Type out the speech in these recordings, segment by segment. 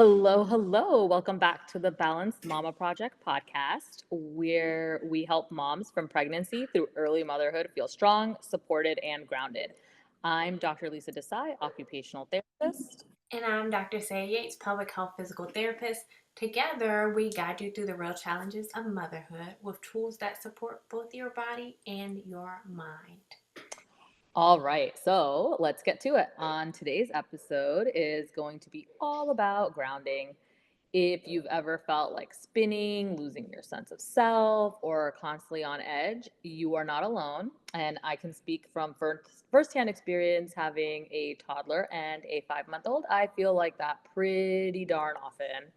Hello, hello. Welcome back to the Balanced Mama Project podcast, where we help moms from pregnancy through early motherhood feel strong, supported, and grounded. I'm Dr. Lisa Desai, Occupational Therapist. And I'm Dr. Saiah Yates, Pelvic Health Physical Therapist. Together, we guide you through the real challenges of motherhood with tools that support both your body and your mind. All right, so let's get to it. On today's episode is going to be all about grounding. If you've ever felt like spinning, losing your sense of self, or constantly on edge, you are not alone. And I can speak from firsthand experience having a toddler and a 5 month old. I feel like that pretty darn often.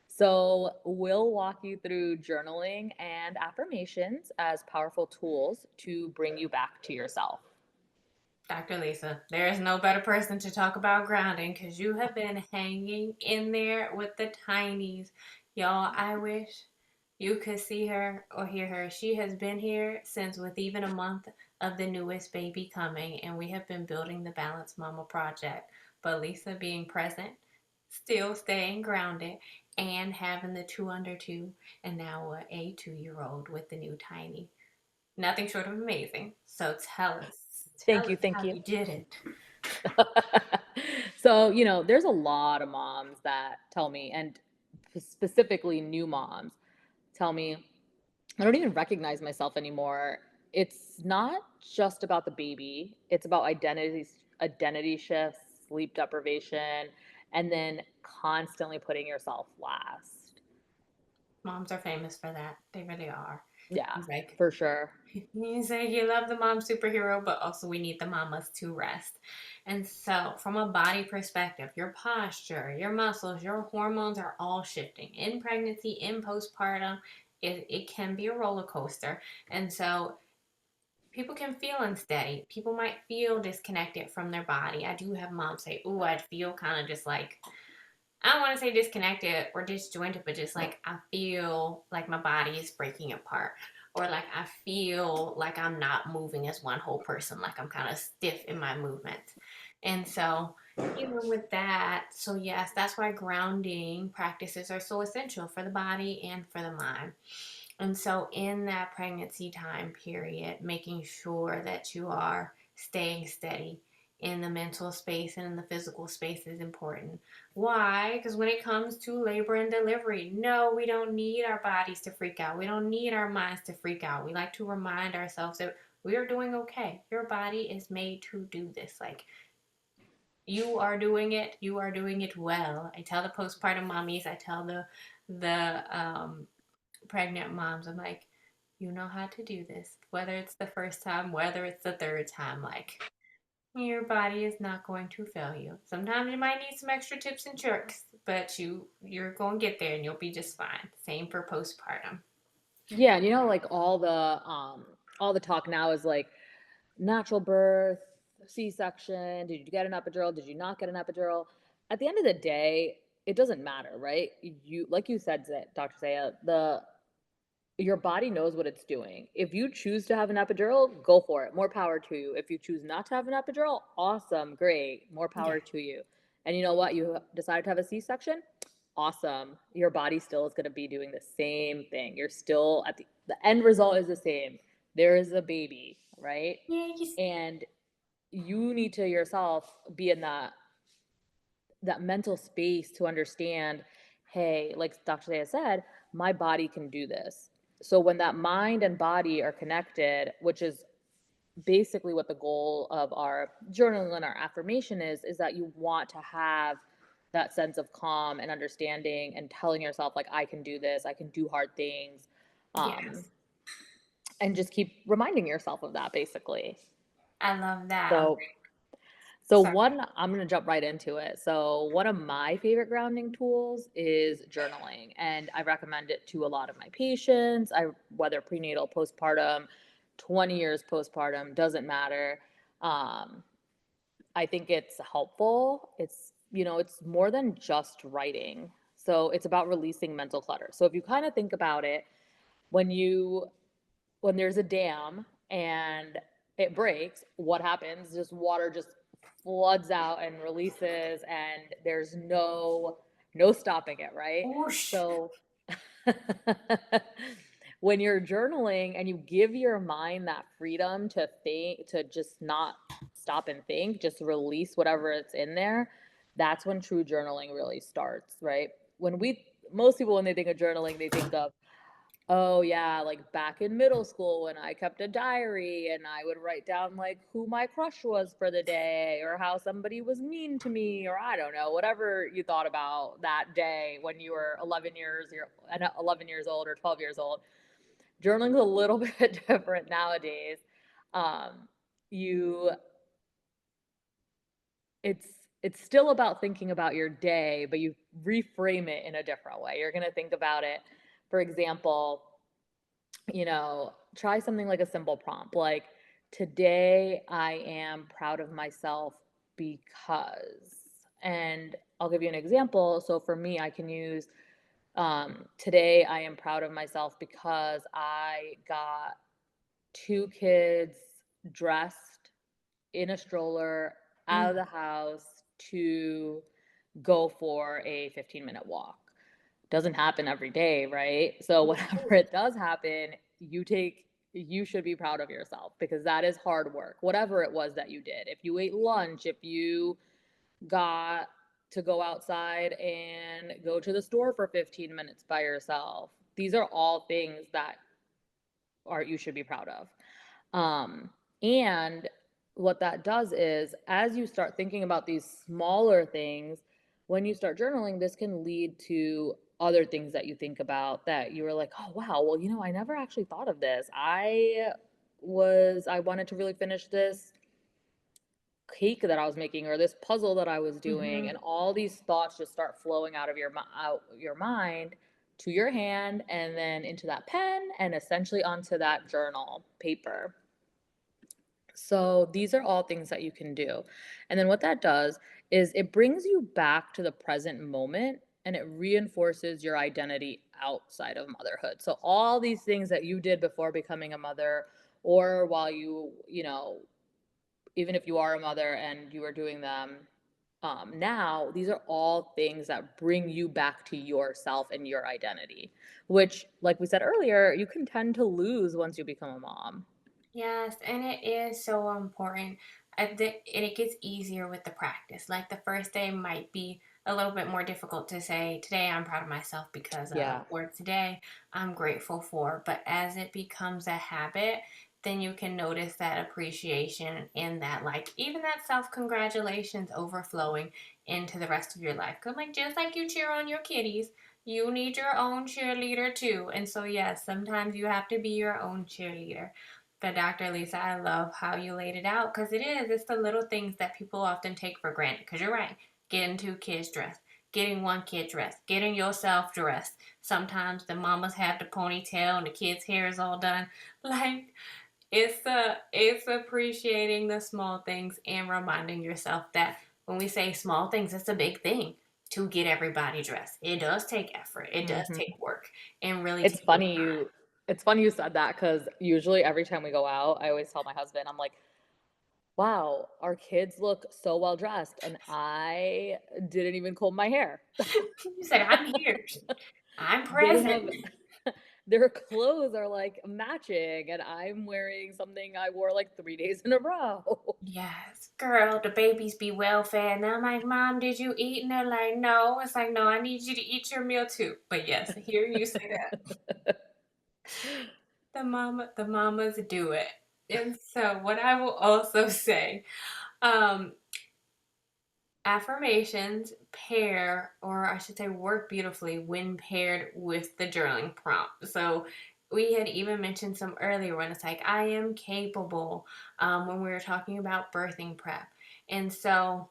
So, we'll walk you through journaling and affirmations as powerful tools to bring you back to yourself. Dr. Lisa, there is no better person to talk about grounding because you have been hanging in there with the tinies. Y'all, I wish you could see her or hear her. She has been here since with even a month of the newest baby coming, and we have been building the Balanced Mama Project. But Lisa being present, still staying grounded, and having the two under two, and now a 2 year old with the new tiny. Nothing short of amazing. So tell Thank you. us Thank how you. you did it. So, there's a lot of moms that tell me, and specifically new moms tell me, I don't even recognize myself anymore. It's not just about the baby, it's about identity shifts, sleep deprivation, and then constantly putting yourself last. Moms are famous for that. They really are. Yeah, He's like, for sure. you say you love the mom superhero, but also we need the mamas to rest. And so, from a body perspective, your posture, your muscles, your hormones are all shifting in pregnancy, in postpartum. It can be a roller coaster. And so, people can feel unsteady. People might feel disconnected from their body. I do have moms say, "Ooh, I feel kind of just like I don't want to say disconnected or disjointed, but just like I feel like my body is breaking apart, or like I feel like I'm not moving as one whole person, like I'm kind of stiff in my movements." And so, even with that, so yes, that's why grounding practices are so essential for the body and for the mind. And so, in that pregnancy time period, making sure that you are staying steady in the mental space and in the physical space is important. Why? Because when it comes to labor and delivery, no, we don't need our bodies to freak out. We don't need our minds to freak out. We like to remind ourselves that we are doing okay. Your body is made to do this. Like, you are doing it. You are doing it well. I tell the postpartum mommies, I tell the pregnant moms, I'm like, you know how to do this. Whether it's the first time, whether it's the third time, like your body is not going to fail you. Sometimes you might need some extra tips and tricks, but you're going to get there and you'll be just fine. Same for postpartum. Yeah, and like all the talk now is like natural birth, C-section, did you get an epidural, did you not get an epidural? At the end of the day, it doesn't matter, right? You like you said, Dr. Saya, the your body knows what it's doing. If you choose to have an epidural, go for it. More power to you. If you choose not to have an epidural, awesome, great. More Yeah. power to you. And you know what? You decided to have a C-section? Awesome. Your body still is going to be doing the same thing. You're still at the end result is the same. There is a baby, right? Yeah, you, And you need to yourself be in that mental space to understand, hey, like Dr. Zaya said, my body can do this. So when that mind and body are connected, which is basically what the goal of our journaling and our affirmation is that you want to have that sense of calm and understanding and telling yourself like I can do this, I can do hard things. Um, yes. and just keep reminding yourself of that basically. I love that. I'm So sorry. one, I'm gonna jump right into it. So one of my favorite grounding tools is journaling, and I recommend it to a lot of my patients. Whether prenatal, postpartum, 20 years postpartum, doesn't matter. Um, I think it's helpful. It's more than just writing. So it's about releasing mental clutter. So if you kind of think about it, when you when there's a dam and it breaks, what happens? Just water just floods out and releases, and there's no No stopping it, right? Whoosh. So when you're journaling and you give your mind that freedom to think, to just not stop and think, just release whatever it's in there, that's when true journaling really starts, right? Most people, when they think of journaling, they think of, oh yeah, like back in middle school when I kept a diary and I would write down like who my crush was for the day or how somebody was mean to me or I don't know, whatever you thought about that day when you were 11 years old or 12 years old. Journaling's a little bit different nowadays. Um, you it's it's still about thinking about your day, but you reframe it in a different way. You're going to think about it, for example, try something like a simple prompt like, today I am proud of myself because. And I'll give you an example. So for me, I can use, today I am proud of myself because I got two kids dressed in a stroller out of Mm. the house to go for a 15-minute walk. Doesn't happen every day, right? So whenever it does happen, you should be proud of yourself because that is hard work. Whatever it was that you did. If you ate lunch, if you got to go outside and go to the store for 15 minutes by yourself. These are all things that are you should be proud of. Um, and what that does is, as you start thinking about these smaller things, when you start journaling, this can lead to other things that you think about that you were like, oh, wow, well, I never actually thought of this. I wanted to really finish this cake that I was making or this puzzle that I was doing. Hmm. And all these thoughts just start flowing out your mind to your hand and then into that pen and essentially onto that journal paper. So these are all things that you can do. And then what that does is it brings you back to the present moment and it reinforces your identity outside of motherhood. So all these things that you did before becoming a mother or while even if you are a mother and you are doing them now, these are all things that bring you back to yourself and your identity, which, like we said earlier, you can tend to lose once you become a mom. Yes, and it is so important. And it gets easier with the practice. Like the first day might be a little bit more difficult to say, today I'm proud of myself because of, Yeah. or today I'm grateful for. But as it becomes a habit, then you can notice that appreciation and that, like, even that self congratulations overflowing into the rest of your life. Because, like, just like you cheer on your kitties, you need your own cheerleader too. And so, yes, sometimes you have to be your own cheerleader. But Dr. Lisa, I love how you laid it out because it's the little things that people often take for granted. Because you're right, getting two kids dressed, getting one kid dressed, getting yourself dressed. Sometimes the mamas have the ponytail and the kid's hair is all done. Like it's appreciating the small things and reminding yourself that when we say small things, it's a big thing to get everybody dressed. It does take effort. It does Hmm. take work and really It's taking funny time. you it's funny you said that because usually every time we go out, I always tell my husband, I'm like, wow, our kids look so well dressed, and I didn't even comb my hair. You said, I'm here. I'm They present. have their clothes are like matching, and I'm wearing something I wore like 3 days in a row. Yes, girl, the babies be well fed. And I'm like, Mom, did you eat? And they're like, no. It's like, no, I need you to eat your meal too. But yes, hearing you say that, the mamas do it. And so what I will also say, um, affirmations pair, or I should say, work beautifully when paired with the journaling prompt. So we had even mentioned some earlier when it's like, I am capable, when we were talking about birthing prep. And so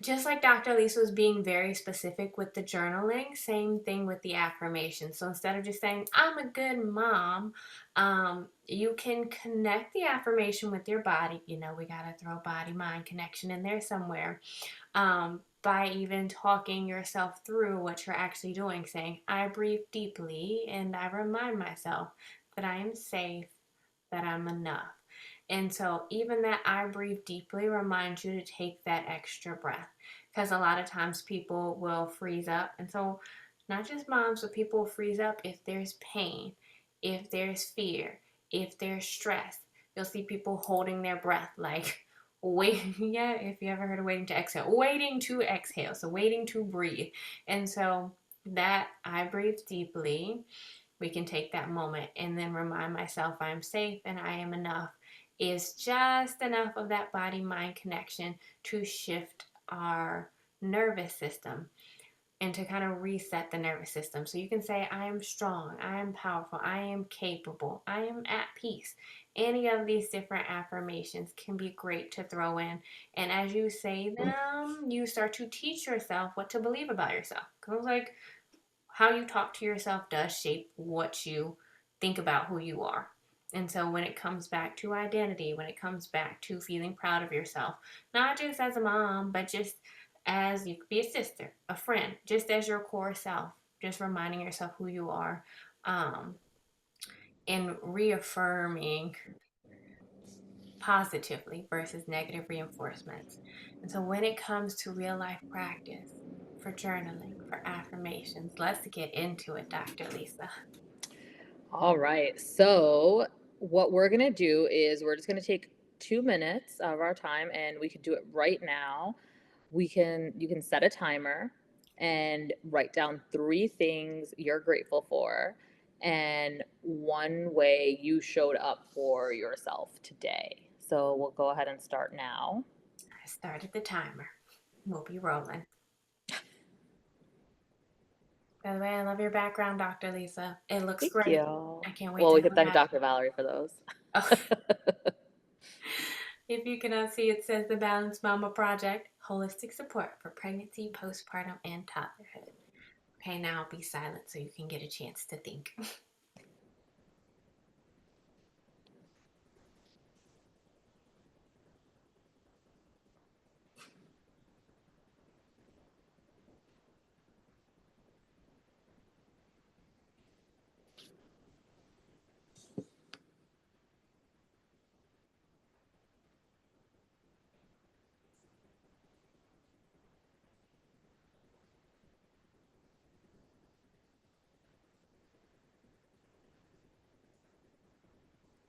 just like Dr. Lisa was being very specific with the journaling, same thing with the affirmations. So instead of just saying, I'm a good mom, you can connect the affirmation with your body. We got to throw body mind connection in there somewhere, by even talking yourself through what you're actually doing, saying, I breathe deeply and I remind myself that I am safe, that I'm enough. And so, even that I breathe deeply reminds you to take that extra breath because a lot of times people will freeze up. And so, not just moms, but people will freeze up if there's pain, if there's fear, if there's stress. You'll see people holding their breath like, wait, yeah, if you ever heard of waiting to exhale, waiting to exhale, so waiting to breathe. And so, that I breathe deeply, we can take that moment and then remind myself I am safe and I am enough is just enough of that body mind connection to shift our nervous system and to kind of reset the nervous system. So you can say, I am strong, I am powerful, I am capable, I am at peace. Any of these different affirmations can be great to throw in. And as you say them, you start to teach yourself what to believe about yourself. Because, like, how you talk to yourself does shape what you think about who you are. And so when it comes back to identity, when it comes back to feeling proud of yourself, not just as a mom, but just as you could be a sister, a friend, just as your core self, just reminding yourself who you are, um, and reaffirming positively versus negative reinforcements. And so when it comes to real life practice, for journaling, for affirmations, let's get into it, Dr. Lisa. All right. So, what we're going to do is we're just going to take 2 minutes of our time and we can do it right now. You can set a timer and write down 3 things you're grateful for and one way you showed up for yourself today. So, we'll go ahead and start now. I started the timer. We'll be rolling. By the way, I love your background, Dr. Lisa. It looks Thank great. you. I can't wait Well, to we could have thank that. Dr. Valerie for those. Oh, if you cannot see, it says the Balanced Mama Project, holistic support for pregnancy, postpartum, and toddlerhood. Okay, now be silent so you can get a chance to think.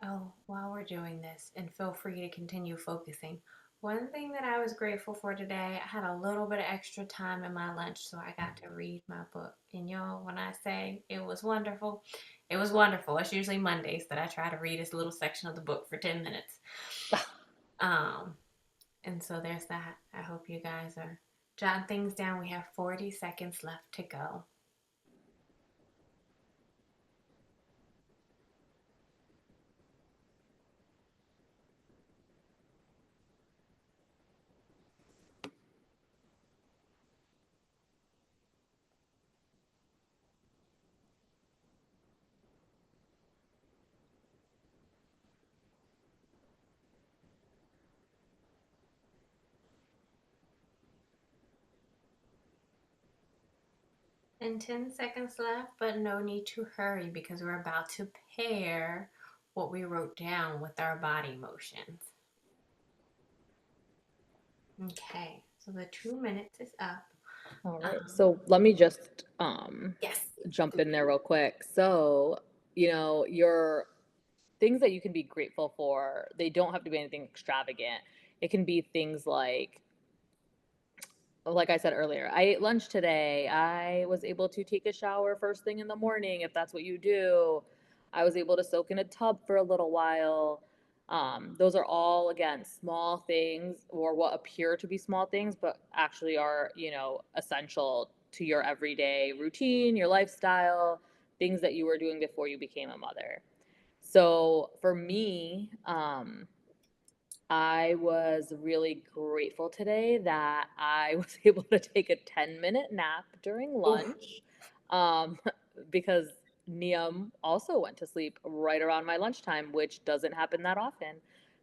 Oh, while we're doing this, and feel free to continue focusing. One thing that I was grateful for today, I had a little bit of extra time in my lunch, so I got to read my book. And y'all, when I say it was wonderful, it was wonderful. It's usually Mondays that I try to read this little section of the book for 10 minutes. Um, and so there's that. I hope you guys are jotting things down. We have 40 seconds left to go. And 10 seconds left, but no need to hurry because we're about to pair what we wrote down with our body motions. Okay, so the 2 minutes is up. All right. Um, So, let me just yes, jump scoop in it. there real quick. So, your things that you can be grateful for, they don't have to be anything extravagant. It can be things like I said earlier, I ate lunch today. I was able to take a shower first thing in the morning, if that's what you do. I was able to soak in a tub for a little while. Those are all, again, small things or what appear to be small things, but actually are, essential to your everyday routine, your lifestyle, things that you were doing before you became a mother. So for me, I was really grateful today that I was able to take a 10-minute nap during Ooh, lunch, um, because Niam also went to sleep right around my lunchtime, which doesn't happen that often.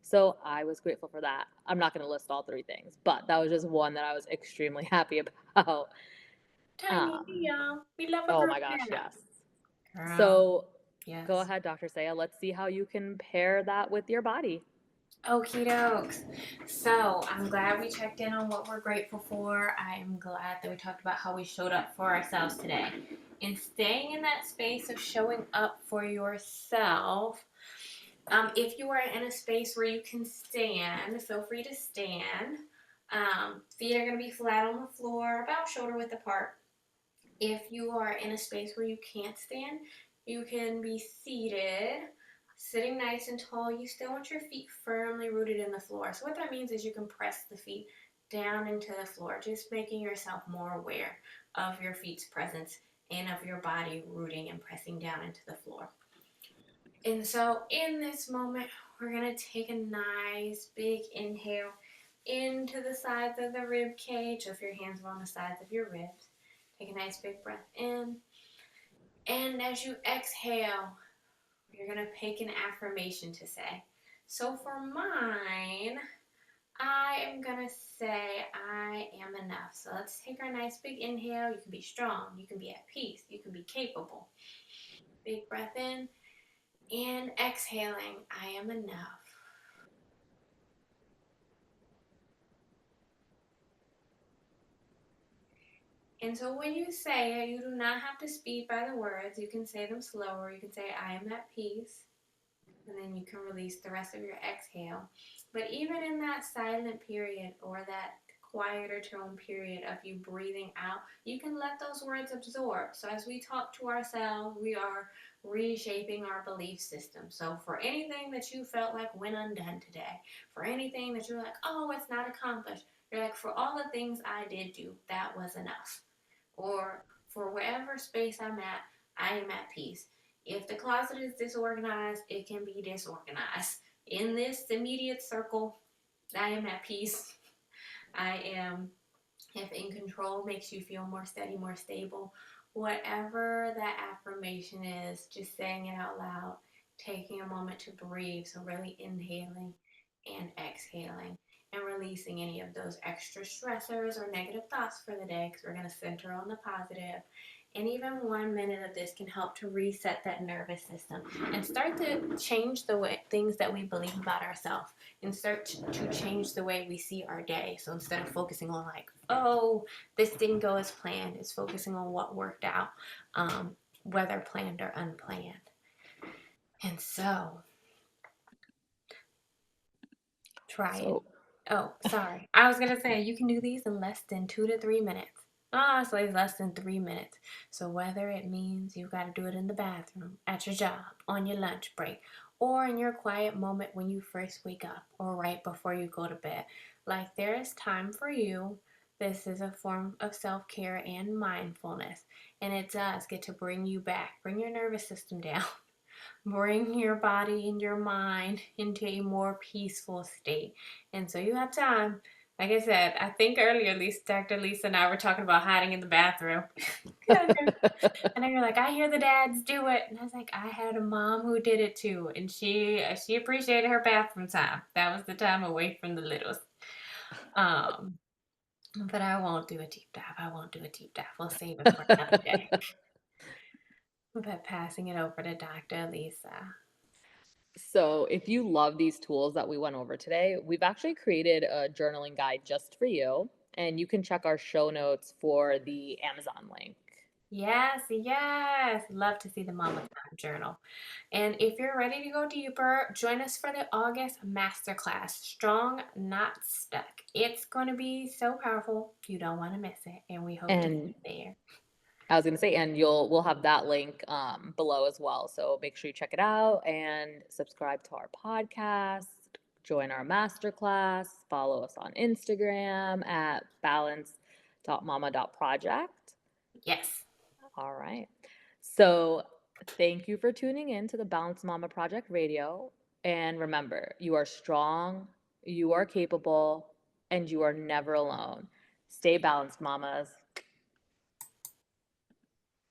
So I was grateful for that. I'm not going to list all 3 things, but that was just one that I was extremely happy about. tiny Um, Liam. We love a oh group my gosh, nap. yes. Girl, So go yes. ahead, Dr. Saya. Let's see how you can pair that with your body. Okie dokes. So I'm glad we checked in on what we're grateful for. I am glad that we talked about how we showed up for ourselves today. And staying in that space of showing up for yourself, if you are in a space where you can stand, feel free to stand. Feet are going to be flat on the floor, about shoulder width apart. If you are in a space where you can't stand, you can be seated, sitting nice and tall. You still want your feet firmly rooted in the floor. So, what that means is you can press the feet down into the floor, just making yourself more aware of your feet's presence and of your body rooting and pressing down into the floor. And so, in this moment, we're going to take a nice big inhale into the sides of the rib cage. So, if your hands are on the sides of your ribs, take a nice big breath in. And as you exhale, you're going to pick an affirmation to say. So, for mine, I am going to say, I am enough. So, let's take our nice big inhale. You can be strong, you can be at peace, you can be capable. Big breath in. And exhaling, I am enough. And so when you say it, you do not have to speed by the words. You can say them slower. You can say, I am at peace. And then you can release the rest of your exhale. But even in that silent period or that quieter tone period of you breathing out, you can let those words absorb. So as we talk to ourselves, we are reshaping our belief system. So for anything that you felt like went undone today, for anything that you're like, oh, it's not accomplished, you're like, for all the things I did do, that was enough. Or for wherever space I'm at, I am at peace. If the closet is disorganized, it can be disorganized. In this immediate circle, I am at peace. I am, if in control makes you feel more steady, more stable, whatever that affirmation is, just saying it out loud, taking a moment to breathe. So, really inhaling and exhaling and releasing any of those extra stressors or negative thoughts for the day because we're going to center on the positive. And even 1 minute of this can help to reset that nervous system and start to change the way things that we believe about ourselves and start to change the way we see our day. So instead of focusing on like, oh, this didn't go as planned, it's focusing on what worked out, whether planned or unplanned. And so try it. So, Oh, sorry. I was going to say you can do these in less than 2 to 3 minutes. Honestly, less than 3 minutes. So, whether it means you've got to do it in the bathroom, at your job, on your lunch break, or in your quiet moment when you first wake up, or right before you go to bed, like there is time for you. This is a form of self care and mindfulness, and it does get to bring you back, bring your nervous system down. Bring your body and your mind into a more peaceful state. And so you have time. Like I said, I think earlier, at least Dr. Lisa and I were talking about hiding in the bathroom. And then you're like, I hear the dads do it. And I was like, I had a mom who did it too. And she appreciated her bathroom time. That was the time away from the littles. Um, but I won't do a deep dive. I won't do a deep dive. We'll save it for another day. But passing it over to Dr. Lisa. so if you love these tools that we went over today, we've actually created a journaling guide just for you, and you can check our show notes for the Amazon link. Yes, yes. Love to see the Mama Time Journal. And if you're ready to go deeper, join us for the August Masterclass, Strong, Not Stuck. It's going to be so powerful. You don't want to miss it. And we hope to see And you there. I was gonna say, and we'll have that link below as well. So make sure you check it out and subscribe to our podcast, join our masterclass, follow us on Instagram at balance.mama.project. Yes. All right. So thank you for tuning in to the Balance Mama Project Radio. And remember, you are strong, you are capable, and you are never alone. Stay balanced, mamas.